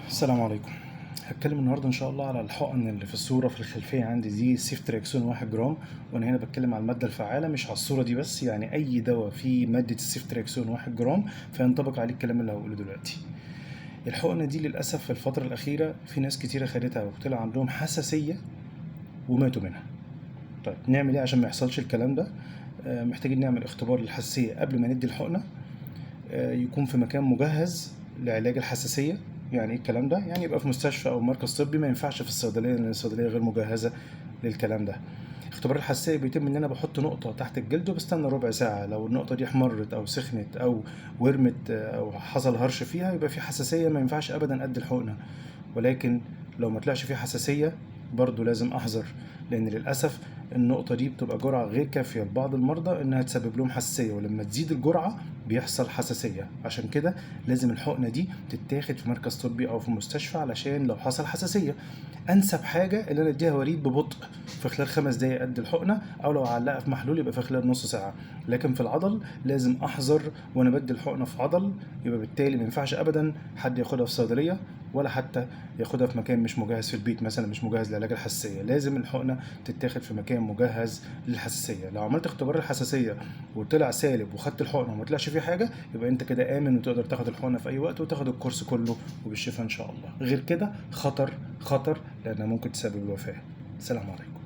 السلام عليكم. هتكلم النهارده ان شاء الله على الحقن اللي في الصوره في الخلفيه عندي دي سيفتريكسون 1 جرام. وانا هنا بتكلم على الماده الفعاله مش على الصوره دي بس، يعني اي دواء فيه ماده السيفتريكسون 1 جرام فينطبق عليه الكلام اللي هقوله دلوقتي. الحقنه دي للاسف في الفتره الاخيره في ناس كتيره خدتها وطلع عندهم حساسيه وماتوا منها. طيب نعمل ايه عشان ما يحصلش الكلام ده؟ محتاجين نعمل اختبار للحساسيه قبل ما ندي الحقنه. يكون في مكان مجهز لعلاج الحساسية. يعني ايه الكلام ده؟ يعني يبقى في مستشفى او مركز طبي، ما ينفعش في الصيدلية لان الصيدلية غير مجهزة للكلام ده. اختبار الحساسية بيتم ان انا بحط نقطة تحت الجلد وبستنى ربع ساعة. لو النقطة دي احمرت او سخنت او ورمت او حصل هرش فيها يبقى في حساسية، ما ينفعش ابدا ادي الحقنة. ولكن لو ما طلعش فيه حساسية برضو لازم احذر، لان للاسف النقطة دي بتبقى جرعة غير كافية لبعض المرضى انها تسبب لهم حساسية، ولما تزيد الجرعة بيحصل حساسية. عشان كده لازم الحقنة دي تتاخد في مركز طبي او في مستشفى علشان لو حصل حساسية. انسب حاجة اللي انا اديها وريد ببطء في خلال 5 دقايق قد الحقنة، او لو علقها في محلول يبقى في خلال نص ساعة. لكن في العضل لازم احذر وانا بدي الحقنة في عضل، يبقى بالتالي ما ينفعش ابدا حد ياخدها في صيدلية ولا حتى ياخدها في مكان مش مجهز في البيت، مثلا مش مجهز لعلاج الحساسية. لازم الحقنة تتاخد في مكان مجهز للحساسية. لو عملت اختبار الحساسية وطلع سالب وخدت الحقنة وما طلعش فيه حاجة يبقى انت كده امن وتقدر تاخد الحقنة في اي وقت وتاخد الكورس كله وبالشفاء ان شاء الله. غير كده خطر خطر، لانها ممكن تسبب الوفاة. السلام عليكم.